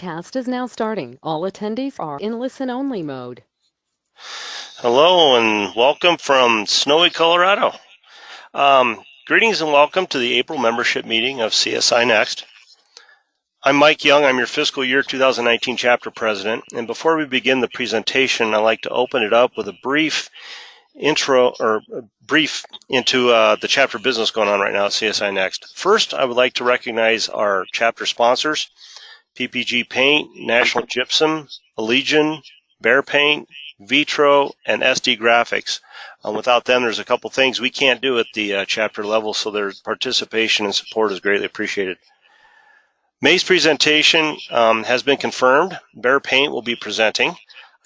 Webcast is now starting. All attendees are in listen-only mode. Hello and welcome from snowy Colorado. Greetings and welcome to the April membership meeting of CSINext. I'm Mike Young. I'm your fiscal year 2019 chapter president. And before we begin the presentation, I'd like to open it up with a brief intro into the chapter business going on right now at CSINext. First, I would like to recognize our chapter sponsors: PPG Paint, National Gypsum, Allegion, Bear Paint, Vitro, and SD Graphics. Without them, there's a couple things we can't do at the chapter level, so their participation and support is greatly appreciated. May's presentation has been confirmed. Bear Paint will be presenting.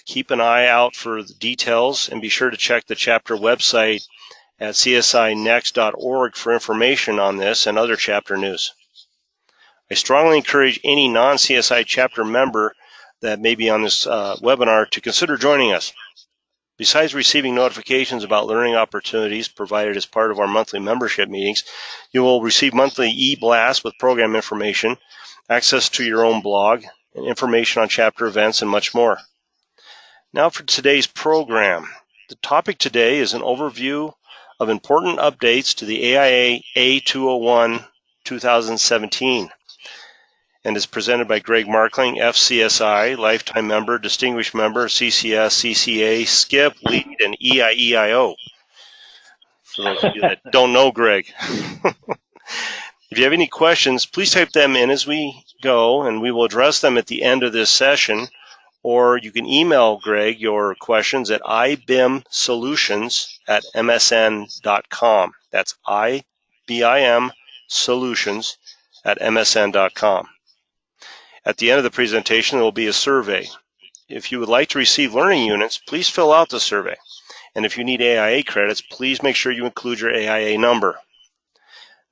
Keep an eye out for the details and be sure to check the chapter website at CSINext.org for information on this and other chapter news. I strongly encourage any non-CSI chapter member that may be on this webinar to consider joining us. Besides receiving notifications about learning opportunities provided as part of our monthly membership meetings, you will receive monthly e-blasts with program information, access to your own blog, and information on chapter events and much more. Now for today's program. The topic today is an overview of important updates to the AIA A201-2017. And is presented by Greg Markling, FCSI, lifetime member, distinguished member, CCS, CCA, SCIP, lead, and EIEIO. For those of you that don't know Greg. If you have any questions, please type them in as we go, and we will address them at the end of this session. Or you can email Greg your questions at ibimsolutions@msn.com. That's IBIM solutions@msn.com. At the end of the presentation, there will be a survey. If you would like to receive learning units, please fill out the survey. And if you need AIA credits, please make sure you include your AIA number.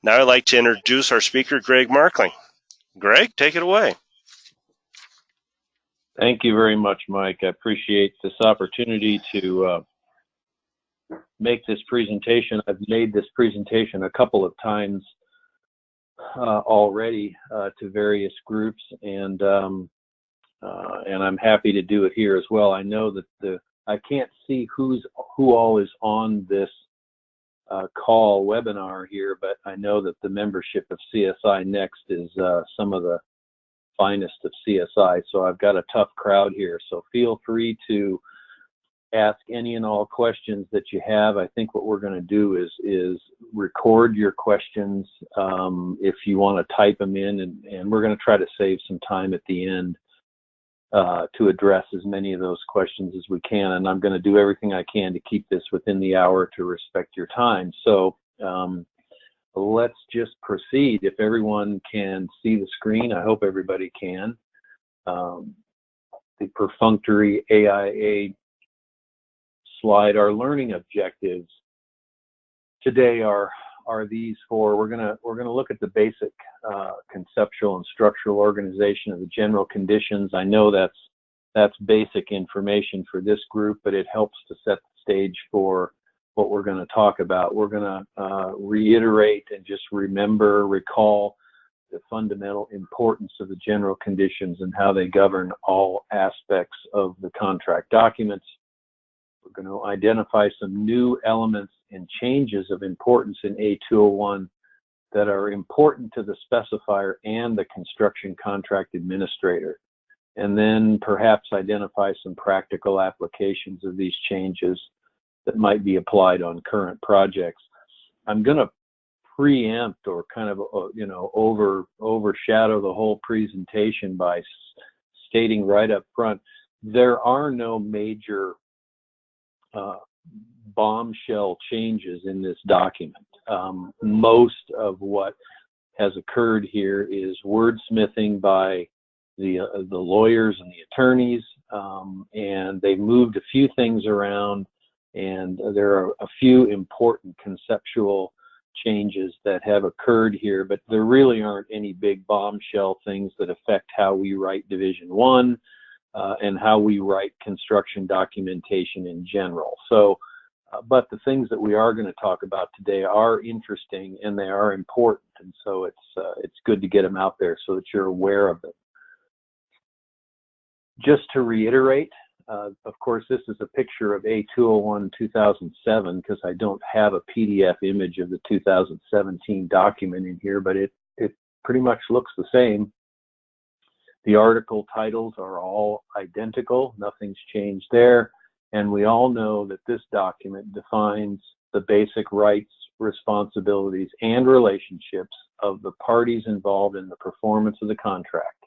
Now I'd like to introduce our speaker, Greg Markling. Greg, take it away. Thank you very much, Mike. I appreciate this opportunity to make this presentation. I've made this presentation a couple of times already to various groups, and I'm happy to do it here as well. I know that I can't see who all is on this call webinar here, but I know that the membership of CSINext is some of the finest of CSI, so I've got a tough crowd here. So feel free to ask any and all questions that you have. I think what we're going to do is record your questions if you want to type them in, and we're going to try to save some time at the end to address as many of those questions as we can. And I'm going to do everything I can to keep this within the hour to respect your time. So let's just proceed. If everyone can see the screen, I hope everybody can. The perfunctory AIA slide, our learning objectives today are these four. We're gonna look at the basic conceptual and structural organization of the general conditions. I know that's basic information for this group, but it helps to set the stage for what we're going to talk about. We're going to reiterate and just recall the fundamental importance of the general conditions and how they govern all aspects of the contract documents. We're going to identify some new elements and changes of importance in A201 that are important to the specifier and the construction contract administrator, and then perhaps identify some practical applications of these changes that might be applied on current projects. I'm going to preempt or kind of overshadow the whole presentation by stating right up front, there are no major bombshell changes in this document. Most of what has occurred here is wordsmithing by the lawyers and the attorneys, and they've moved a few things around, and there are a few important conceptual changes that have occurred here, but there really aren't any big bombshell things that affect how we write Division 1 and how we write construction documentation in general. So, but the things that we are going to talk about today are interesting and they are important, and so it's good to get them out there so that you're aware of them. Just to reiterate, of course, this is a picture of A201-2007 because I don't have a PDF image of the 2017 document in here, but it pretty much looks the same. The article titles are all identical, nothing's changed there, and we all know that this document defines the basic rights, responsibilities, and relationships of the parties involved in the performance of the contract.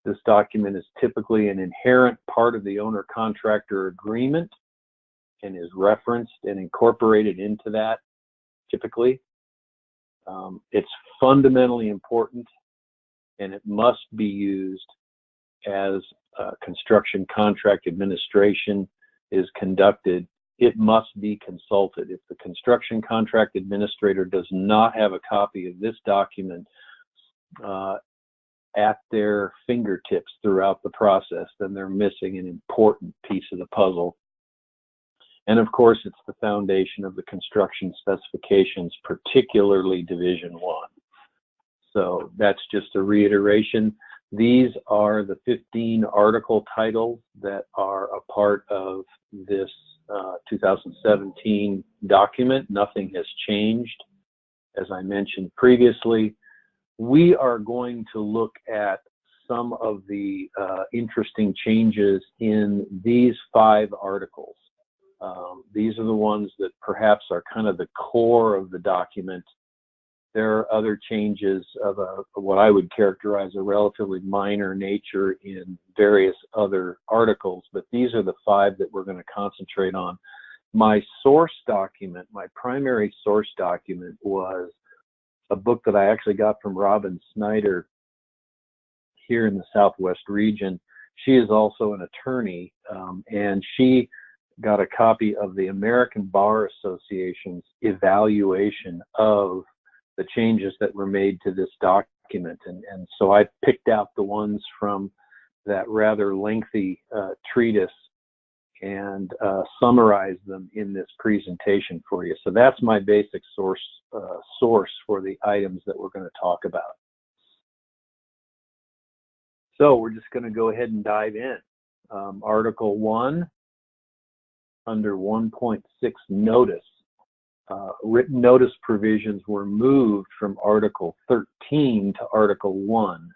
This document is typically an inherent part of the owner-contractor agreement and is referenced and incorporated into that, typically. It's fundamentally important, and it must be used as construction contract administration is conducted. It must be consulted. If the construction contract administrator does not have a copy of this document at their fingertips throughout the process, then they're missing an important piece of the puzzle. And of course, it's the foundation of the construction specifications, particularly Division 1. So that's just a reiteration. These are the 15 article titles that are a part of this 2017 document. Nothing has changed, as I mentioned previously. We are going to look at some of the interesting changes in these 5 articles. These are the ones that perhaps are kind of the core of the document. There are other changes of what I would characterize a relatively minor nature in various other articles, but these are the 5 that we're going to concentrate on. My source document, my primary source document, was a book that I actually got from Robin Snyder here in the Southwest region. She is also an attorney, and she got a copy of the American Bar Association's evaluation of the changes that were made to this document. And so I picked out the ones from that rather lengthy treatise and summarize them in this presentation for you. So that's my basic source for the items that we're going to talk about. So we're just going to go ahead and dive in. Article 1, under 1.6 notice. Written notice provisions were moved from Article 13 to Article 1,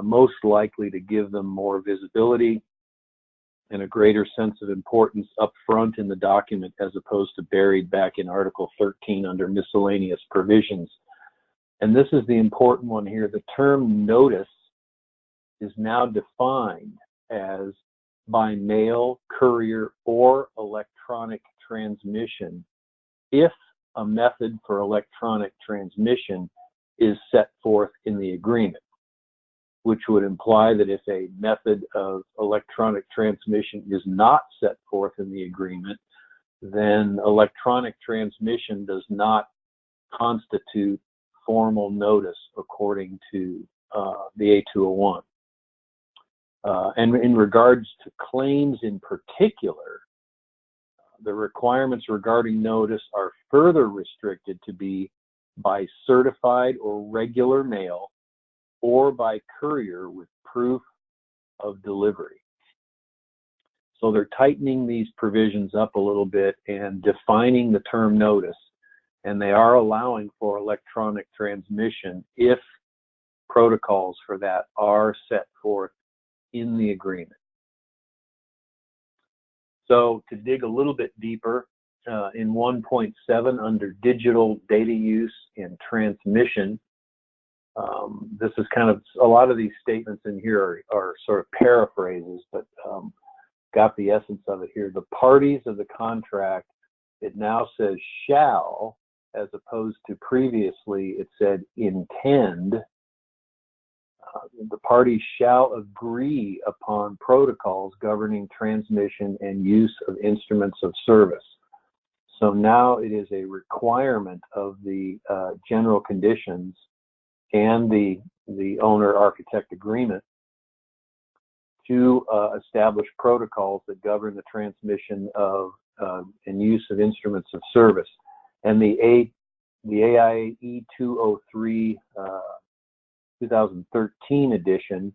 most likely to give them more visibility and a greater sense of importance up front in the document as opposed to buried back in Article 13 under miscellaneous provisions. And this is the important one here. The term notice is now defined as by mail, courier, or electronic transmission if a method for electronic transmission is set forth in the agreement, which would imply that if a method of electronic transmission is not set forth in the agreement, then electronic transmission does not constitute formal notice according to the A201. And in regards to claims in particular, the requirements regarding notice are further restricted to be by certified or regular mail or by courier with proof of delivery. So they're tightening these provisions up a little bit and defining the term notice, and they are allowing for electronic transmission if protocols for that are set forth in the agreement. So to dig a little bit deeper, in 1.7 under digital data use and transmission, this is kind of, a lot of these statements in here are sort of paraphrases, but got the essence of it here. The parties of the contract, it now says shall, as opposed to previously it said intend. The parties shall agree upon protocols governing transmission and use of instruments of service. So now it is a requirement of the general conditions and the owner-architect agreement to establish protocols that govern the transmission of and use of instruments of service. And the AIA A201-2017 edition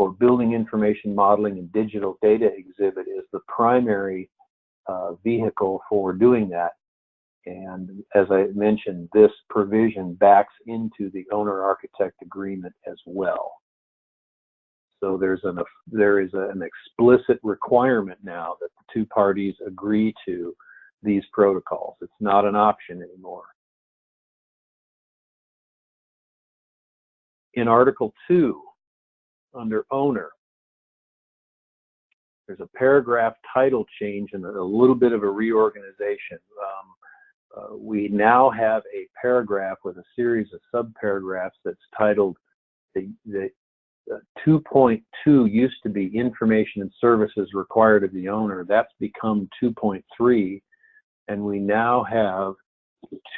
for building information modeling and digital data exhibit is the primary vehicle for doing that. And as I mentioned, this provision backs into the owner-architect agreement as well. So there is an explicit requirement now that the two parties agree to these protocols. It's not an option anymore. In Article 2, under owner, there's a paragraph title change and a little bit of a reorganization. We now have a paragraph with a series of subparagraphs that's titled the 2.2 used to be information and services required of the owner. That's become 2.3, and we now have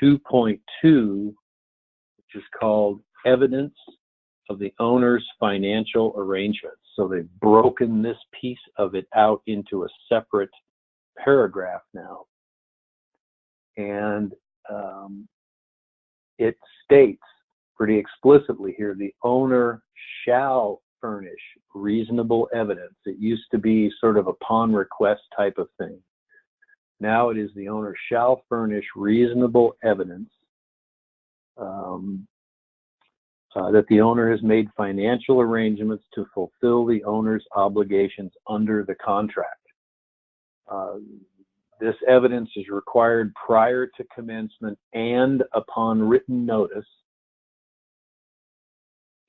2.2, which is called evidence of the owner's financial arrangements. So they've broken this piece of it out into a separate paragraph now. And it states pretty explicitly here, the owner shall furnish reasonable evidence. It used to be sort of upon request type of thing. Now it is the owner shall furnish reasonable evidence that the owner has made financial arrangements to fulfill the owner's obligations under the contract. This evidence is required prior to commencement and upon written notice.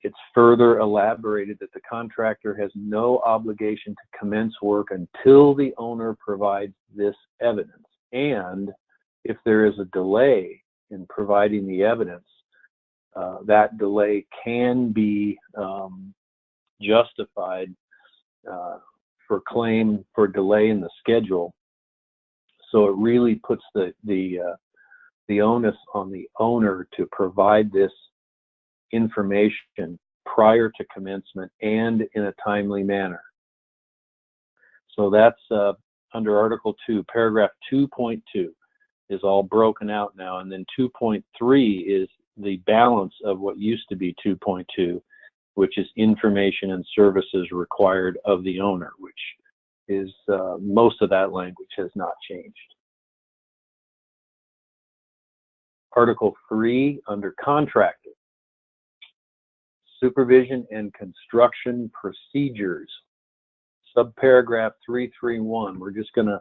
It's further elaborated that the contractor has no obligation to commence work until the owner provides this evidence. And if there is a delay in providing the evidence, that delay can be justified for claim for delay in the schedule. So it really puts the onus on the owner to provide this information prior to commencement and in a timely manner. So that's under Article 2, paragraph 2.2 is all broken out now, and then 2.3 is the balance of what used to be 2.2, which is information and services required of the owner, which is most of that language has not changed. Article 3 under contractor, supervision and construction procedures, subparagraph 331. We're just going to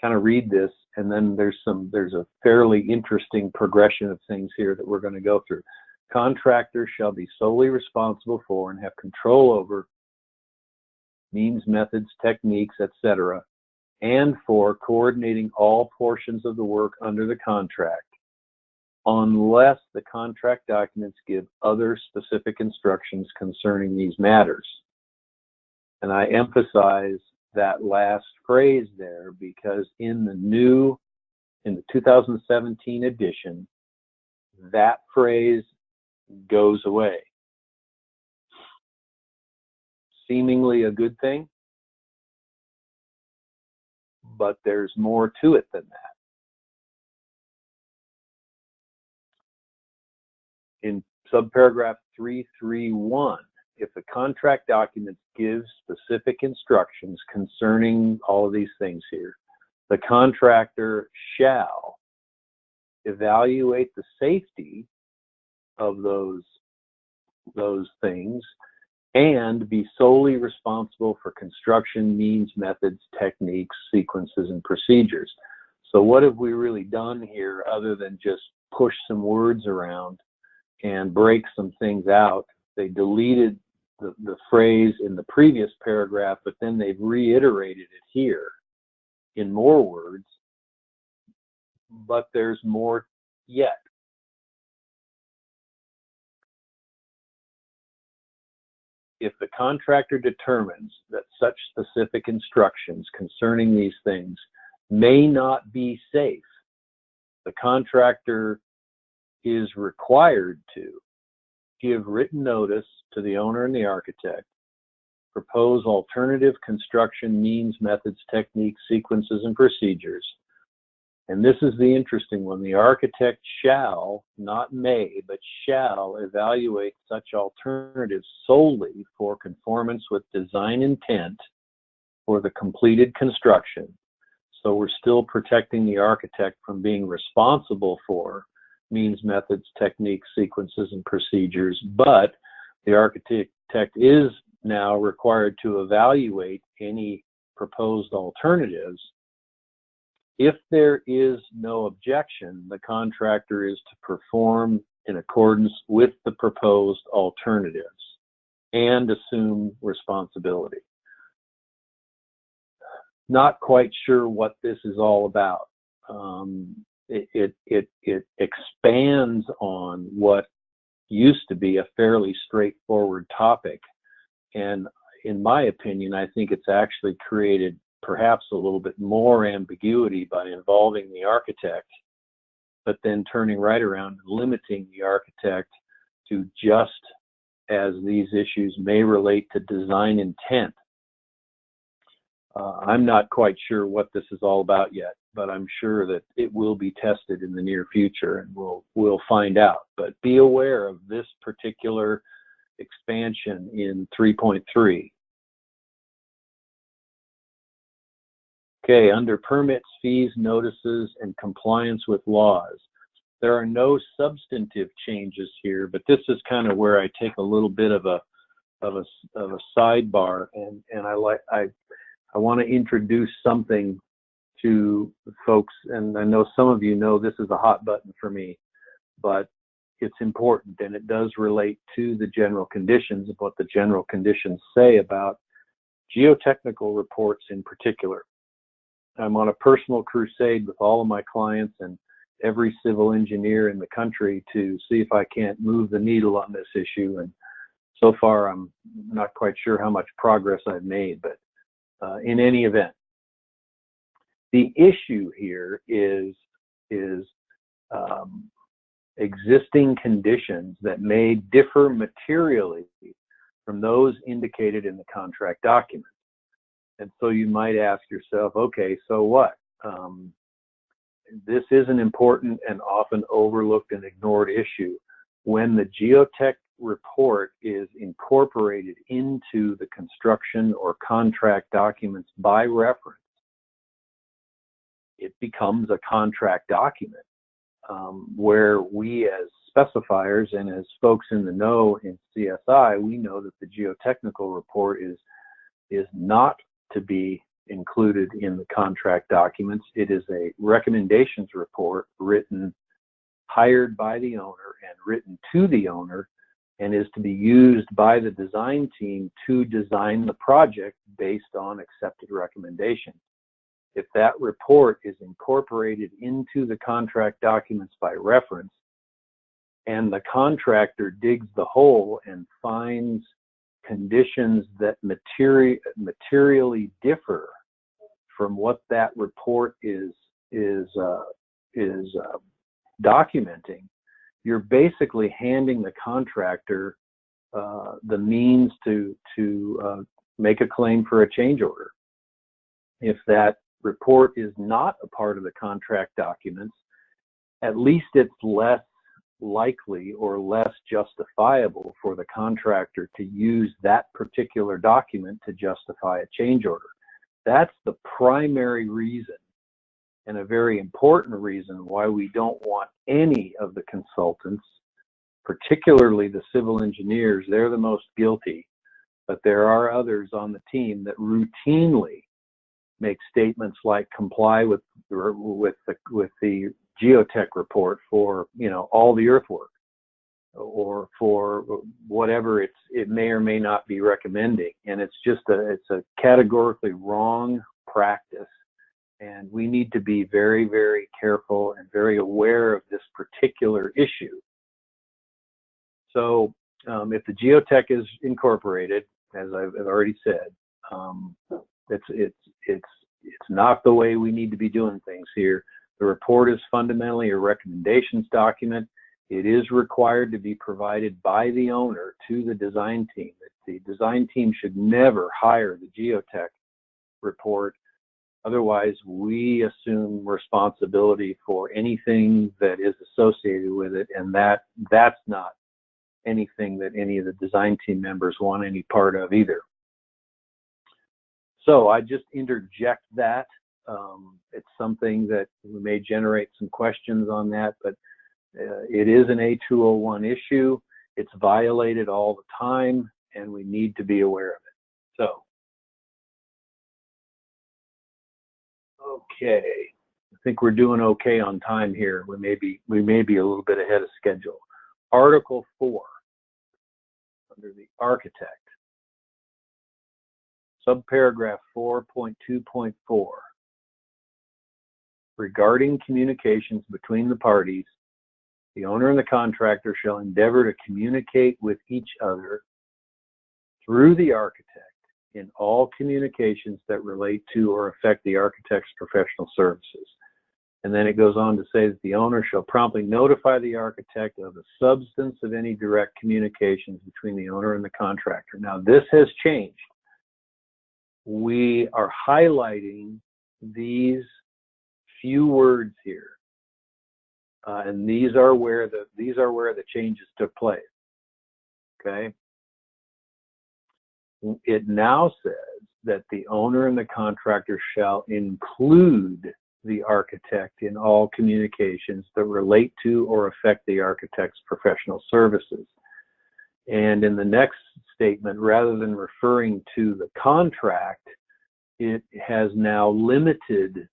kind of read this, and then there's a fairly interesting progression of things here that we're going to go through. Contractors shall be solely responsible for and have control over means, methods, techniques, etc., and for coordinating all portions of the work under the contract, unless the contract documents give other specific instructions concerning these matters. And I emphasize that last phrase there because in the 2017 edition, that phrase goes away. Seemingly a good thing, but there's more to it than that. In subparagraph 331, if the contract document gives specific instructions concerning all of these things here, the contractor shall evaluate the safety of those things and be solely responsible for construction means, methods, techniques, sequences, and procedures. So what have we really done here other than just push some words around and break some things out? They deleted the phrase in the previous paragraph, but then they've reiterated it here in more words, but there's more yet. If the contractor determines that such specific instructions concerning these things may not be safe, the contractor is required to give written notice to the owner and the architect, propose alternative construction means, methods, techniques, sequences, and procedures, And this is the interesting one. The architect shall, not may, but shall evaluate such alternatives solely for conformance with design intent for the completed construction. So we're still protecting the architect from being responsible for means, methods, techniques, sequences, and procedures, but the architect is now required to evaluate any proposed alternatives. If there is no objection, the contractor is to perform in accordance with the proposed alternatives and assume responsibility. Not quite sure what this is all about. It expands on what used to be a fairly straightforward topic, and in my opinion, I think it's actually created perhaps a little bit more ambiguity by involving the architect, but then turning right around and limiting the architect to just as these issues may relate to design intent. I'm not quite sure what this is all about yet, but I'm sure that it will be tested in the near future, and we'll find out. But be aware of this particular expansion in 3.3. Okay, under permits, fees, notices, and compliance with laws. There are no substantive changes here, but this is kind of where I take a little bit of a sidebar, and I want to introduce something to folks, and I know some of you know this is a hot button for me, but it's important, and it does relate to the general conditions of what the general conditions say about geotechnical reports in particular. I'm on a personal crusade with all of my clients and every civil engineer in the country to see if I can't move the needle on this issue, and so far I'm not quite sure how much progress I've made, but in any event, the issue here is existing conditions that may differ materially from those indicated in the contract document. And so you might ask yourself, okay, so what? This is an important and often overlooked and ignored issue. When the geotech report is incorporated into the construction or contract documents by reference, it becomes a contract document where we as specifiers and as folks in the know in CSI, we know that the geotechnical report is not to be included in the contract documents. It is a recommendations report hired by the owner and written to the owner, and is to be used by the design team to design the project based on accepted recommendations. If that report is incorporated into the contract documents by reference, and the contractor digs the hole and finds conditions that materially differ from what that report is documenting, you're basically handing the contractor the means to make a claim for a change order. If that report is not a part of the contract documents, at least it's less likely or less justifiable for the contractor to use that particular document to justify a change order. That's the primary reason, and a very important reason, why we don't want any of the consultants, particularly the civil engineers. They're the most guilty, but there are others on the team that routinely make statements like comply with the geotech report for, you know, all the earthwork, or for whatever it may or may not be recommending, and it's a categorically wrong practice, and we need to be very, very careful and very aware of this particular issue. So if the geotech is incorporated, as I've already said, it's not the way we need to be doing things here. The report is fundamentally a recommendations document. It is required to be provided by the owner to the design team. The design team should never hire the geotech report Otherwise, we assume responsibility for anything that is associated with it, and that's not anything that any of the design team members want any part of either. So I just interject that. It's something that we may generate some questions on that, but it is an A201 issue. It's violated all the time, and we need to be aware of it. So, okay, I think we're doing okay on time here. We may be a little bit ahead of schedule. Article 4, under the architect, subparagraph 4.2.4. Regarding communications between the parties, the owner and the contractor shall endeavor to communicate with each other through the architect in all communications that relate to or affect the architect's professional services. And then it goes on to say that the owner shall promptly notify the architect of the substance of any direct communications between the owner and the contractor. Now, this has changed. We are highlighting these few words here, and these are where the changes took place. Okay. It now says that the owner and the contractor shall include the architect in all communications that relate to or affect the architect's professional services. And in the next statement, rather than referring to the contract, it has now limited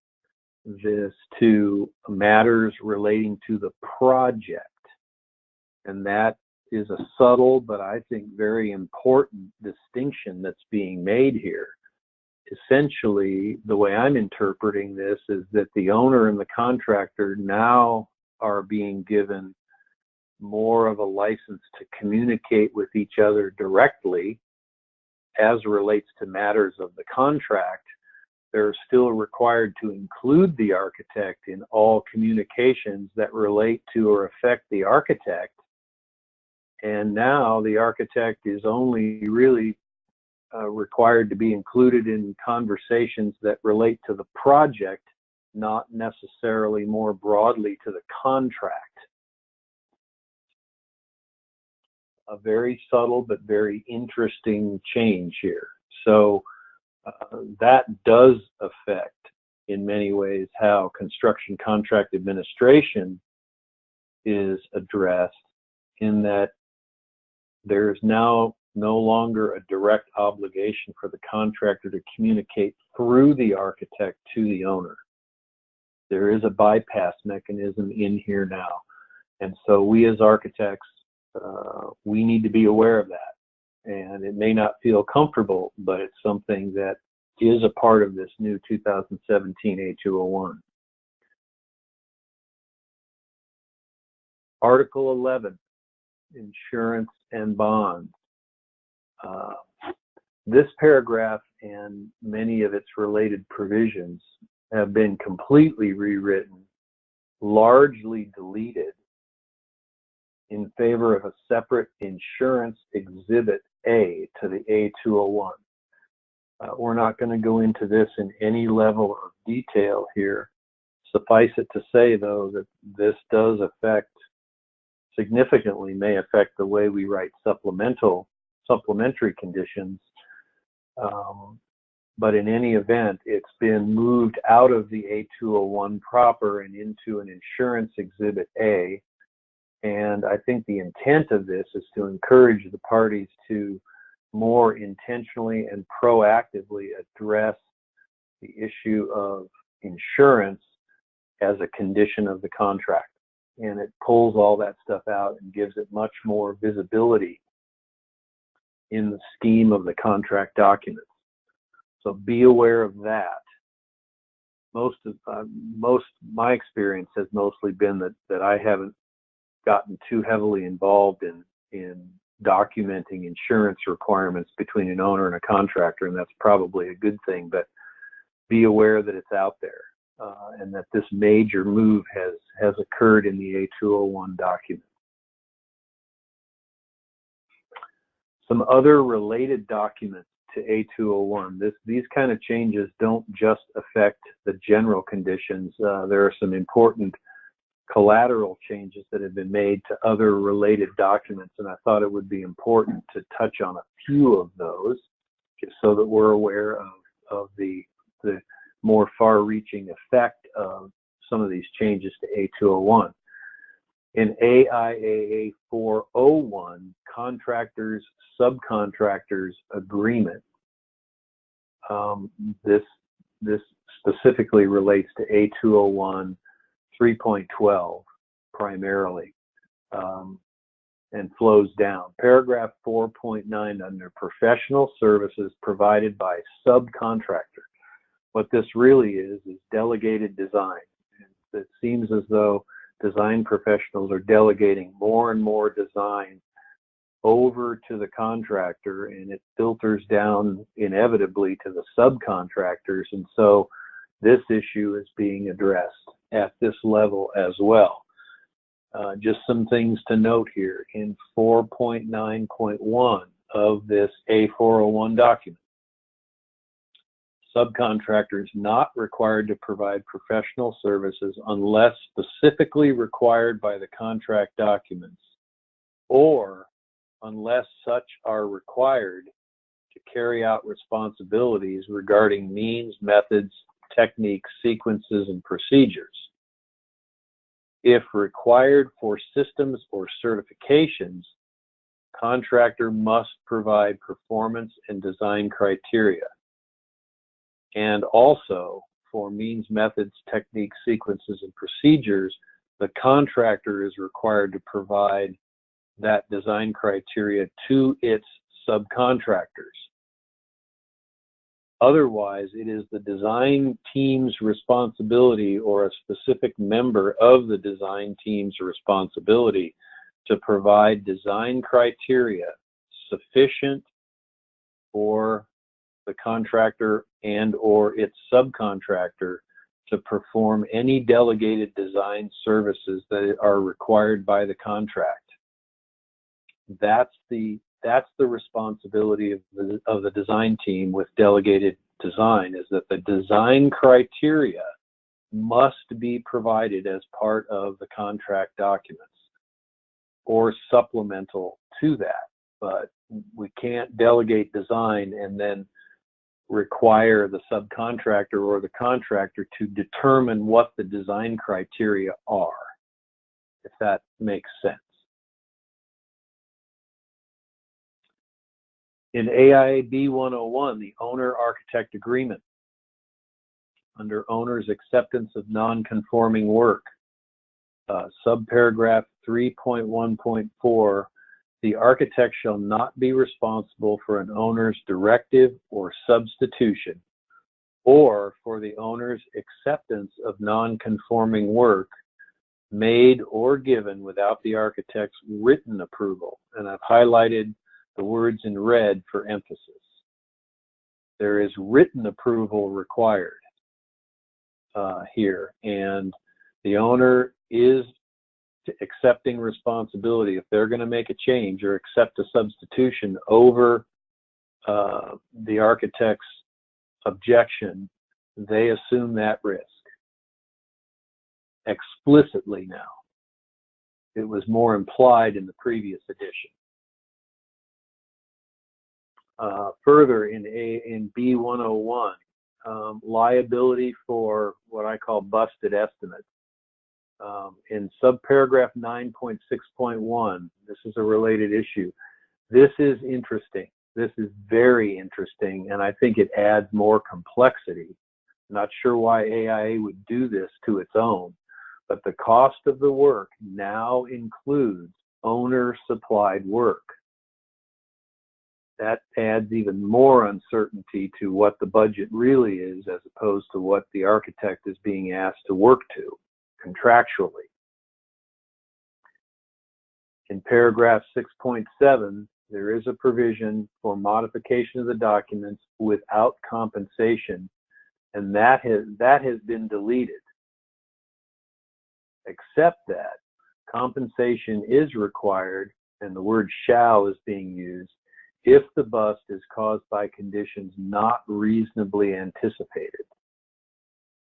this to matters relating to the project. And that is a subtle, but I think very important distinction that's being made here. Essentially, the way I'm interpreting this is that the owner and the contractor now are being given more of a license to communicate with each other directly as relates to matters of the contract. They're still required to include the architect in all communications that relate to or affect the architect. And now the architect is only really required to be included in conversations that relate to the project, not necessarily more broadly to the contract. A very subtle but very interesting change here. So that does affect, in many ways, how construction contract administration is addressed, in that there's now no longer a direct obligation for the contractor to communicate through the architect to the owner. There is a bypass mechanism in here now. And so we as architects, we need to be aware of that. And it may not feel comfortable, but it's something that is a part of this new 2017 A201. Article 11, insurance and bonds. This paragraph and many of its related provisions have been completely rewritten, largely deleted, in favor of a separate insurance exhibit A to the A201. We're not going to go into this in any level of detail here. Suffice it to say, though, that this does significantly may affect the way we write supplementary conditions. But in any event, it's been moved out of the A201 proper and into an insurance exhibit A. And I think the intent of this is to encourage the parties to more intentionally and proactively address the issue of insurance as a condition of the contract. And it pulls all that stuff out and gives it much more visibility in the scheme of the contract documents. So be aware of that. My experience has mostly been that I haven't gotten too heavily involved in documenting insurance requirements between an owner and a contractor, and that's probably a good thing, but be aware that it's out there, and that this major move has occurred in the A201 document. Some other related documents to A201. These kind of changes don't just affect the general conditions. There are some important collateral changes that have been made to other related documents, and I thought it would be important to touch on a few of those, just so that we're aware of the more far-reaching effect of some of these changes to A201. In AIA A201, Contractors Subcontractors Agreement, this specifically relates to A201 3.12 primarily, and flows down. Paragraph 4.9 under professional services provided by subcontractor. What this really is delegated design. It seems as though design professionals are delegating more and more design over to the contractor, and it filters down inevitably to the subcontractors, and so this issue is being addressed at this level as well. Just some things to note here in 4.9.1 of this A401 document. Subcontractors not required to provide professional services unless specifically required by the contract documents, or unless such are required to carry out responsibilities regarding means, methods, techniques, sequences, and procedures. If required for systems or certifications, contractor must provide performance and design criteria. And also for means, methods, techniques, sequences, and procedures, the contractor is required to provide that design criteria to its subcontractors. Otherwise, it is the design team's responsibility, or a specific member of the design team's responsibility, to provide design criteria sufficient for the contractor and or its subcontractor to perform any delegated design services that are required by the contract. That's the responsibility of the design team with delegated design, is that the design criteria must be provided as part of the contract documents or supplemental to that. But we can't delegate design and then require the subcontractor or the contractor to determine what the design criteria are, if that makes sense. In AIA B101, the owner-architect agreement, under owner's acceptance of non-conforming work, subparagraph 3.1.4, the architect shall not be responsible for an owner's directive or substitution, or for the owner's acceptance of non-conforming work made or given without the architect's written approval. And I've highlighted the words in red for emphasis. There is written approval required here, and the owner is accepting responsibility. If they're going to make a change or accept a substitution over the architect's objection, they assume that risk explicitly now. It was more implied in the previous edition. Further, in B101, liability for what I call busted estimates. In subparagraph 9.6.1, this is a related issue. This is interesting. This is very interesting, and I think it adds more complexity. Not sure why AIA would do this to its own, but the cost of the work now includes owner-supplied work. That adds even more uncertainty to what the budget really is, as opposed to what the architect is being asked to work to contractually. In paragraph 6.7, there is a provision for modification of the documents without compensation, and that has been deleted. Except that compensation is required, and the word shall is being used, if the bust is caused by conditions not reasonably anticipated.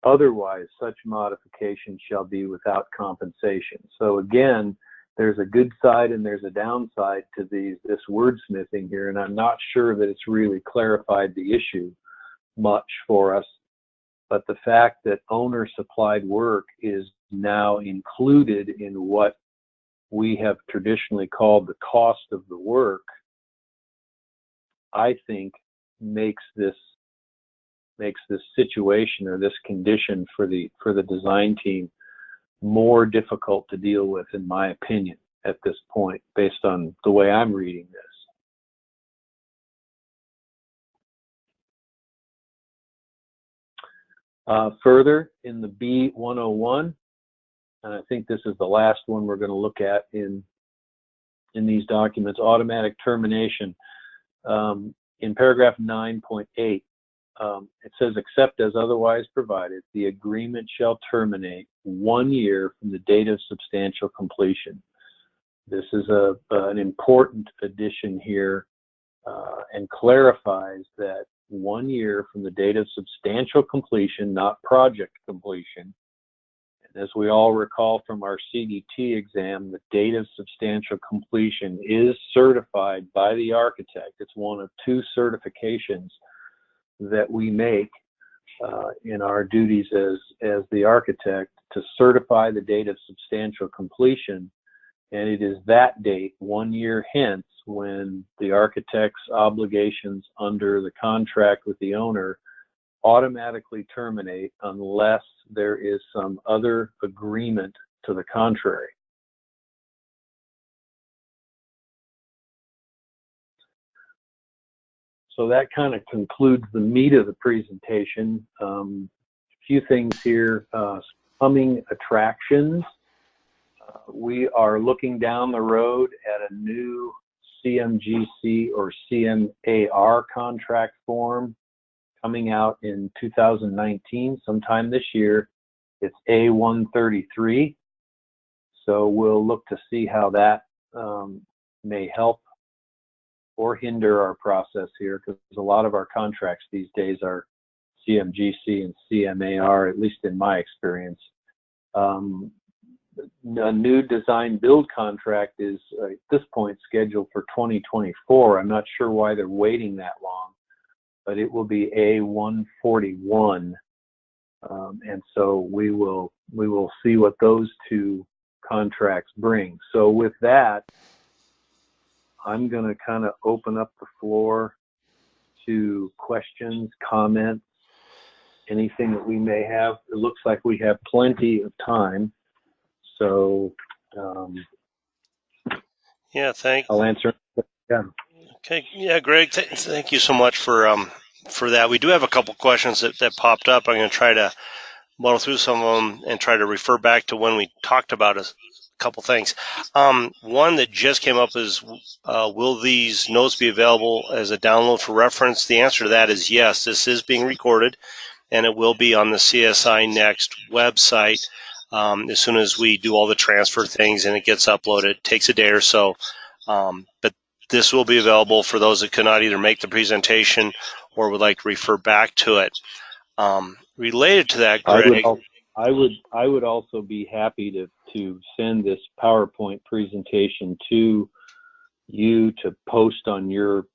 Otherwise, such modification shall be without compensation. So again, there's a good side and there's a downside to this wordsmithing here, and I'm not sure that it's really clarified the issue much for us. But the fact that owner-supplied work is now included in what we have traditionally called the cost of the work, I think makes this situation or this condition for the design team more difficult to deal with, in my opinion, at this point, based on the way I'm reading this. Further, in the B101, and I think this is the last one we're going to look at in these documents, automatic termination. In paragraph 9.8, it says, except as otherwise provided, the agreement shall terminate 1 year from the date of substantial completion. This is an important addition here and clarifies that 1 year from the date of substantial completion, not project completion. And as we all recall from our CDT exam, the date of substantial completion is certified by the architect. It's one of 2 certifications that we make in our duties as the architect, to certify the date of substantial completion. And it is that date, 1 year hence, when the architect's obligations under the contract with the owner automatically terminate unless there is some other agreement to the contrary. So that kind of concludes the meat of the presentation. A few things here. Coming attractions. We are looking down the road at a new CMGC or CMAR contract form coming out in 2019, sometime this year. It's A133. So we'll look to see how that may help or hinder our process here, because a lot of our contracts these days are CMGC and CMAR, at least in my experience. A new design build contract is at this point scheduled for 2024. I'm not sure why they're waiting that long, but it will be A141, and so we will see what those 2 contracts bring. So with that, I'm going to kind of open up the floor to questions, comments, anything that we may have. It looks like we have plenty of time. So Yeah, I'll answer. Yeah. Okay, yeah, Greg, thank you so much for that. We do have a couple questions that popped up. I'm going to try to muddle through some of them and try to refer back to when we talked about a couple things. One that just came up is, will these notes be available as a download for reference? The answer to that is yes. This is being recorded, and it will be on the CSINext website as soon as we do all the transfer things and it gets uploaded. It takes a day or so, but this will be available for those that could not either make the presentation or would like to refer back to it. Related to that, Greg, I would also be happy to send this PowerPoint presentation to you to post on your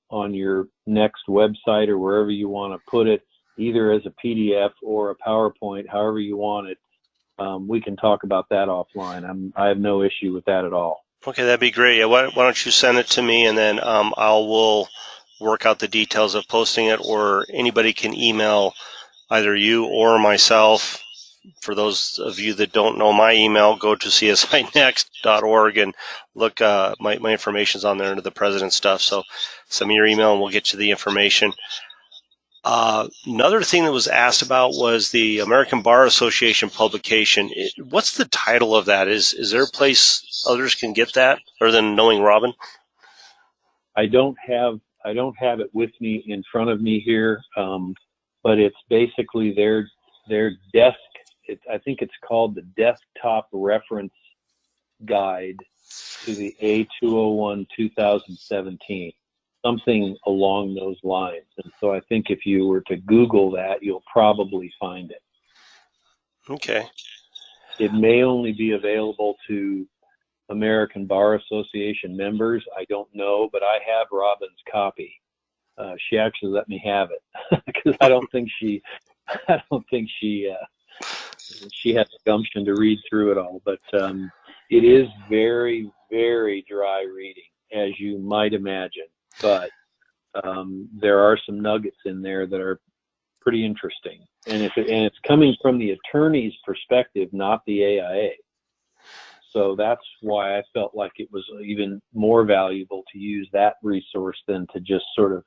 next website or wherever you want to put it, either as a PDF or a PowerPoint, however you want it. We can talk about that offline. I have no issue with that at all. Okay, that'd be great. Yeah, why don't you send it to me, and then will work out the details of posting it, or anybody can email either you or myself. For those of you that don't know my email, go to CSINext.org and look. My information's on there under the president stuff. So send me your email and we'll get you the information. Another thing that was asked about was the American Bar Association publication. What's the title of that? Is there a place others can get that other than knowing Robin? I don't have it with me in front of me here, but it's basically their desk. I think it's called the Desktop Reference Guide to the A201-2017. something along those lines. And so I think if you were to Google that, you'll probably find it. Okay. It may only be available to American Bar Association members. I don't know, but I have Robin's copy. She actually let me have it because I don't think she had the gumption to read through it all. But it is very, very dry reading, as you might imagine. But there are some nuggets in there that are pretty interesting, and it's coming from the attorney's perspective, not the AIA. So that's why I felt like it was even more valuable to use that resource than to just sort of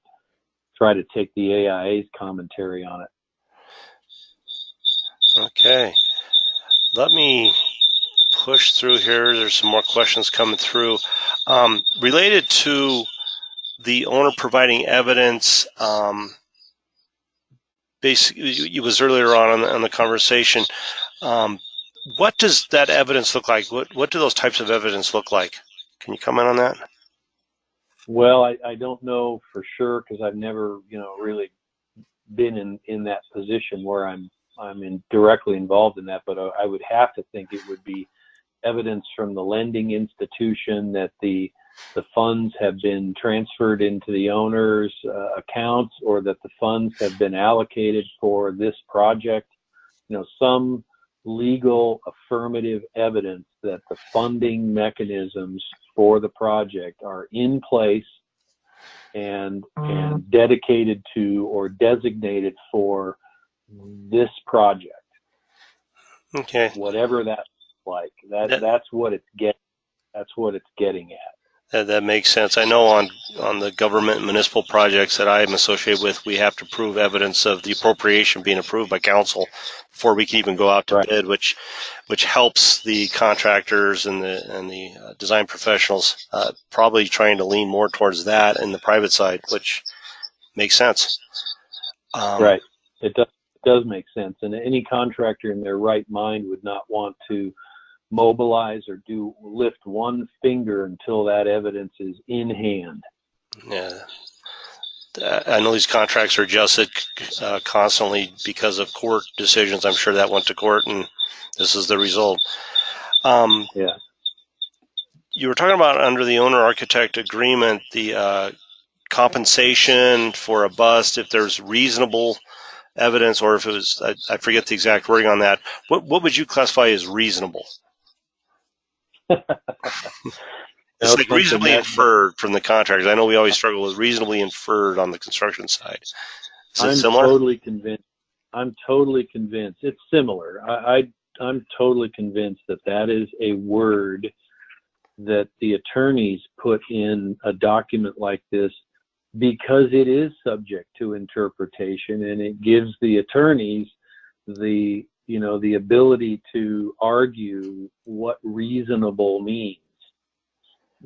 try to take the AIA's commentary on it. Okay. Let me push through here. There's some more questions coming through. Related to the owner providing evidence, basically, it was earlier on the conversation. What does that evidence look like? What do those types of evidence look like? Can you comment on that? Well, I don't know for sure because I've never, really been in that position where I'm directly involved in that. But I would have to think it would be evidence from the lending institution that the funds have been transferred into the owner's accounts, or that the funds have been allocated for this project. Some legal affirmative evidence that the funding mechanisms for the project are in place and dedicated to or designated for this project. Okay. Whatever that's like, that's what it's getting. That's what it's getting at. That makes sense. I know on the government and municipal projects that I'm associated with, we have to prove evidence of the appropriation being approved by council before we can even go out to Right. bid, which helps the contractors and the design professionals probably trying to lean more towards that in the private side, which makes sense. Right. It does make sense. And any contractor in their right mind would not want to mobilize or lift one finger until that evidence is in hand. Yeah. I know these contracts are adjusted constantly because of court decisions. I'm sure that went to court, and this is the result. Yeah. You were talking about under the owner-architect agreement, the compensation for a bust, if there's reasonable evidence, or if it was, I forget the exact wording on that. What would you classify as reasonable? It's like reasonably inferred from the contractors. I know we always struggle with reasonably inferred on the construction side. Is it similar? I'm totally convinced. It's similar. I'm totally convinced that is a word that the attorneys put in a document like this because it is subject to interpretation, and it gives the attorneys the ability to argue what reasonable means.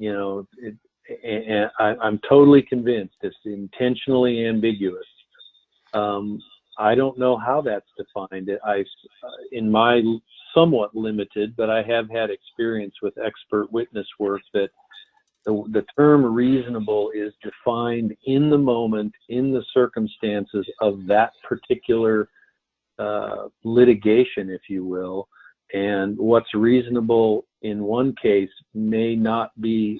And I'm totally convinced it's intentionally ambiguous. I don't know how that's defined. In my somewhat limited, but I have had experience with expert witness work, that the term reasonable is defined in the moment, in the circumstances of that particular litigation, if you will. And what's reasonable in one case may not be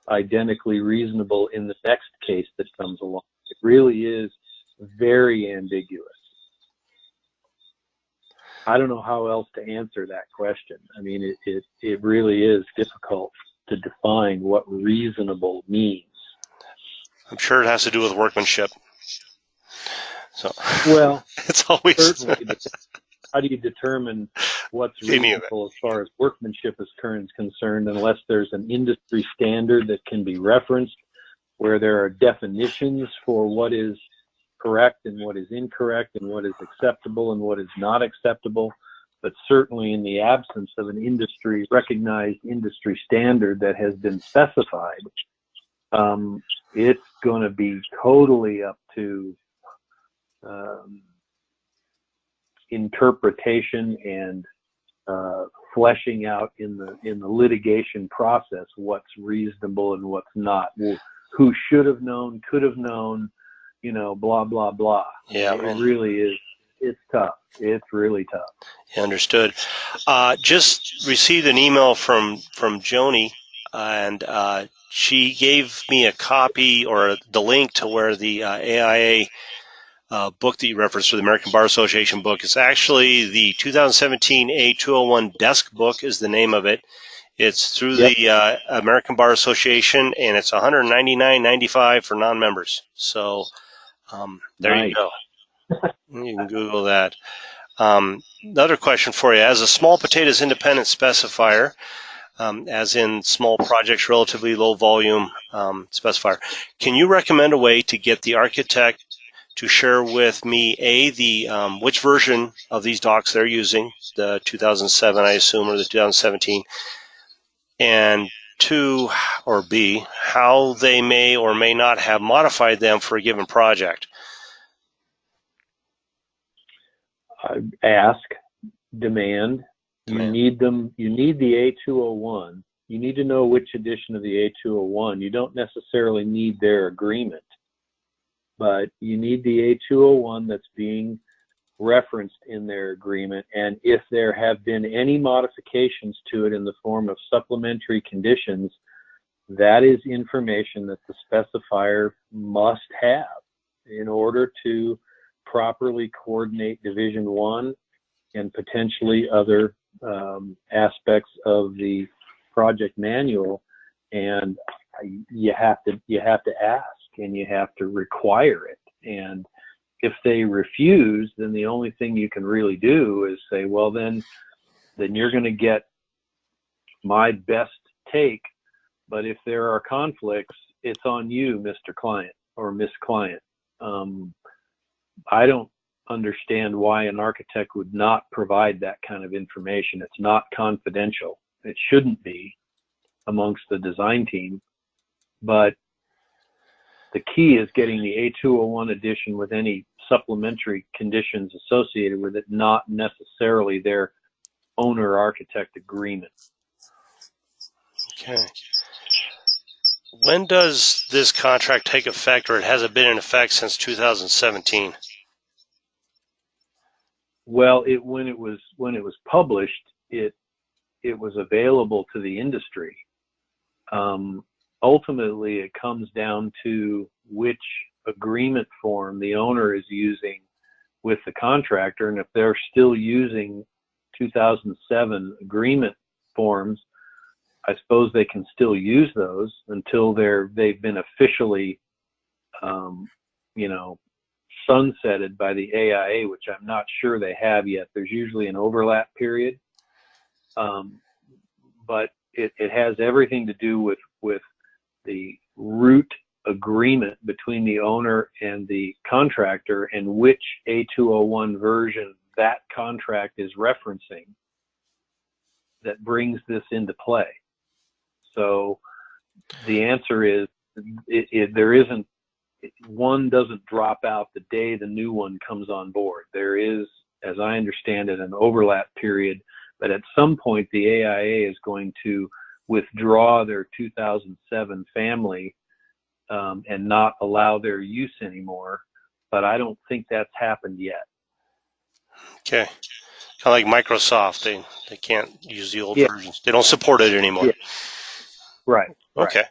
identically reasonable in the next case that comes along. It really is very ambiguous. I don't know how else to answer that question. I mean, it really is difficult to define what reasonable means. I'm sure it has to do with workmanship. So, well, it's always certainly. How do you determine what's reasonable as far as workmanship is concerned, unless there's an industry standard that can be referenced, where there are definitions for what is correct and what is incorrect and what is acceptable and what is not acceptable? But certainly in the absence of an recognized industry standard that has been specified, it's going to be totally up to interpretation and fleshing out in the litigation process what's reasonable and what's not. who should have known, could have known, you know, blah, blah, blah. Yeah, it really is. It's tough. It's really tough. Understood. Just received an email from Joni, and she gave me a copy or the link to where the AIA book that you referenced, for the American Bar Association book, is actually the 2017 A201 Desk Book is the name of it. It's through the American Bar Association, and it's $199.95 for non-members. So there Nice. you go. You can Google that. Another question for you. As a small potatoes independent specifier, as in small projects, relatively low volume specifier, can you recommend a way to get the architect to share with me, the which version of these docs they're using, the 2007, I assume, or the 2017, and two, or B, how they may or may not have modified them for a given project? Ask, demand. You need them. You need the A201. You need to know which edition of the A201. You don't necessarily need their agreement, but you need the A201 that's being referenced in their agreement. And if there have been any modifications to it in the form of supplementary conditions, that is information that the specifier must have in order to properly coordinate Division 1 and potentially other aspects of the project manual. And you have to ask, and you have to require it. And if they refuse, then the only thing you can really do is say, well, then you're going to get my best take. But if there are conflicts, it's on you, Mr. Client or Miss Client. I don't understand why an architect would not provide that kind of information. It's not confidential. It shouldn't be amongst the design team. But the key is getting the A201 edition with any supplementary conditions associated with it, not necessarily their owner architect agreement. Okay. When does this contract take effect, or it hasn't been in effect since 2017? Well, when it was published, it was available to the industry. Ultimately, it comes down to which agreement form the owner is using with the contractor, and if they're still using 2007 agreement forms, I suppose they can still use those until they've been officially, sunsetted by the AIA, which I'm not sure they have yet. There's usually an overlap period, but it has everything to do with the root agreement between the owner and the contractor and which A201 version that contract is referencing that brings this into play. So the answer is there isn't, one doesn't drop out the day the new one comes on board. There is, as I understand it, an overlap period, but at some point the AIA is going to withdraw their 2007 family and not allow their use anymore, but I don't think that's happened yet. Okay. Kind of like Microsoft, they can't use the old versions. They don't support it anymore. Yeah. Right. Okay.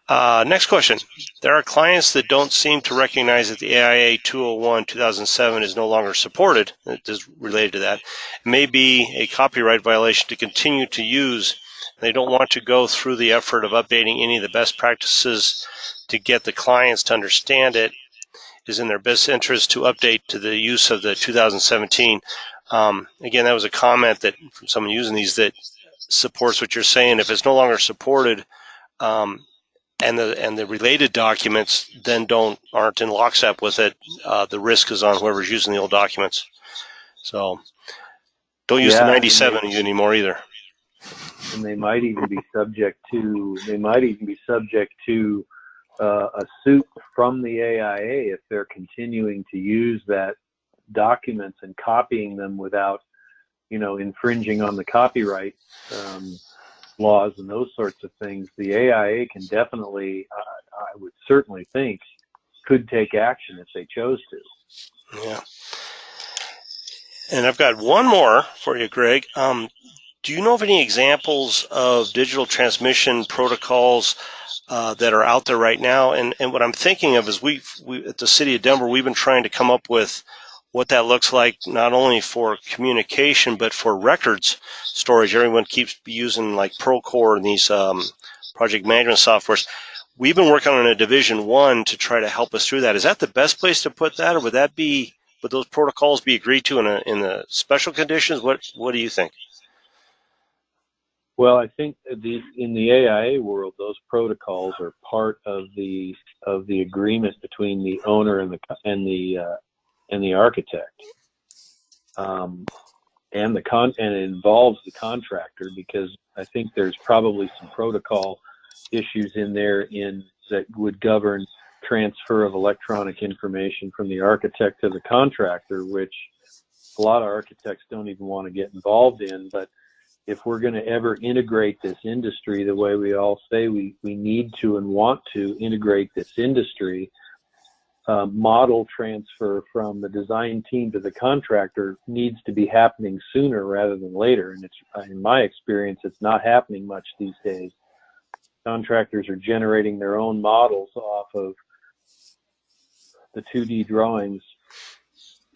Next question. There are clients that don't seem to recognize that the AIA 201-2007 is no longer supported. It is related to that. It may be a copyright violation to continue to use. They don't want to go through the effort of updating any of the best practices to get the clients to understand it. It is in their best interest to update to the use of the 2017. Again, that was a comment that from someone using these that supports what you're saying. If it's no longer supported, and the related documents then aren't in lockstep with it, the risk is on whoever's using the old documents. So don't use the 97 anymore either. And they might even be subject to a suit from the AIA if they're continuing to use that documents and copying them without, infringing on the copyright laws and those sorts of things, the AIA can definitely, I would certainly think, could take action if they chose to. Yeah. And I've got one more for you, Greg. Do you know of any examples of digital transmission protocols that are out there right now? And what I'm thinking of is we at the City of Denver, we've been trying to come up with what that looks like, not only for communication, but for records storage. Everyone keeps using like Procore and these project management softwares. We've been working on a Division 1 to try to help us through that. Is that the best place to put that, or would those protocols be agreed to in the special conditions? What do you think? Well, I think in the AIA world, those protocols are part of the agreement between the owner and the architect, and it involves the contractor, because I think there's probably some protocol issues in there that would govern transfer of electronic information from the architect to the contractor, which a lot of architects don't even want to get involved in. But if we're going to ever integrate this industry the way we all say we need to and want to integrate this industry, model transfer from the design team to the contractor needs to be happening sooner rather than later. And in my experience, it's not happening much these days. Contractors are generating their own models off of the 2D drawings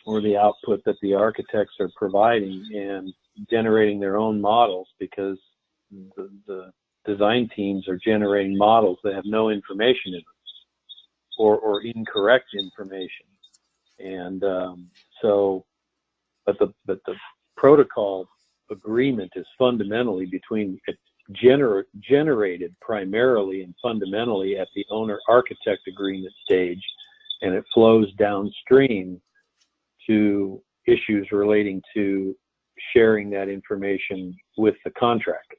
or the output that the architects are providing, and generating their own models because the design teams are generating models that have no information in them, or incorrect information. And but the protocol agreement is fundamentally generated primarily and fundamentally at the owner-architect agreement stage, and it flows downstream to issues relating to sharing that information with the contractor.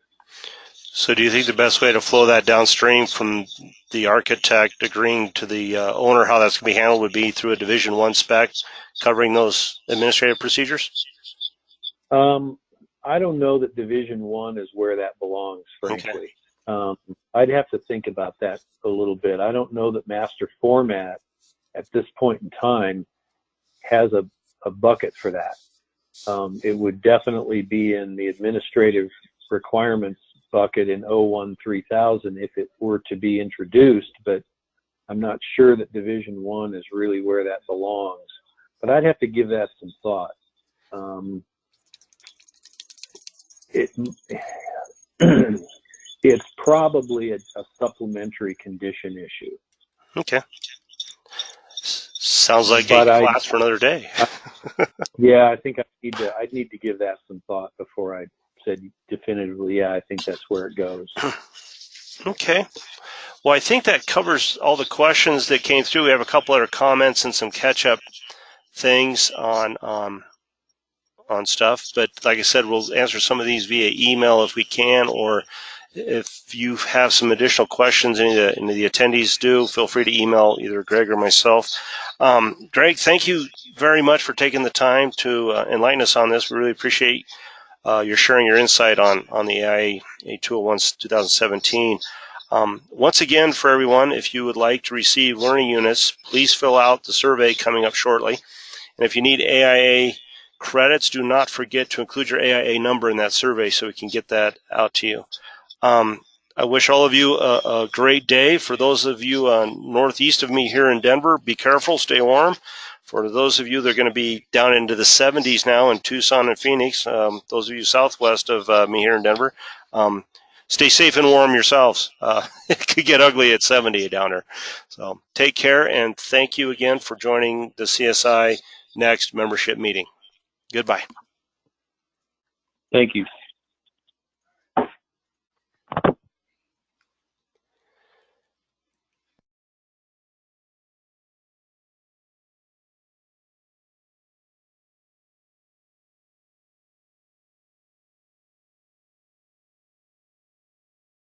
So do you think the best way to flow that downstream from the architect agreeing to the owner how that's going to be handled would be through a Division 1 spec covering those administrative procedures? I don't know that Division 1 is where that belongs, frankly. Okay. I'd have to think about that a little bit. I don't know that master format at this point in time has a bucket for that. It would definitely be in the administrative requirements bucket in 01-3000 if it were to be introduced, but I'm not sure that Division 1 is really where that belongs. But I'd have to give that some thought. It's probably a supplementary condition issue. Okay. Sounds like a class for another day. Yeah, I think I'd need to give that some thought before I said definitively, yeah, I think that's where it goes. Okay. Well, I think that covers all the questions that came through. We have a couple other comments and some catch-up things on stuff. But like I said, we'll answer some of these via email if we can, or if you have some additional questions, any of the attendees do, feel free to email either Greg or myself. Greg, thank you very much for taking the time to enlighten us on this. We really appreciate your sharing your insight on the AIA A201-2017. Once again, for everyone, if you would like to receive learning units, please fill out the survey coming up shortly. And if you need AIA credits, do not forget to include your AIA number in that survey so we can get that out to you. I wish all of you a great day. For those of you northeast of me here in Denver, be careful, stay warm. For those of you that are going to be down into the 70s now in Tucson and Phoenix, those of you southwest of me here in Denver, stay safe and warm yourselves. It could get ugly at 70 down there. So take care, and thank you again for joining the CSINext membership meeting. Goodbye. Thank you.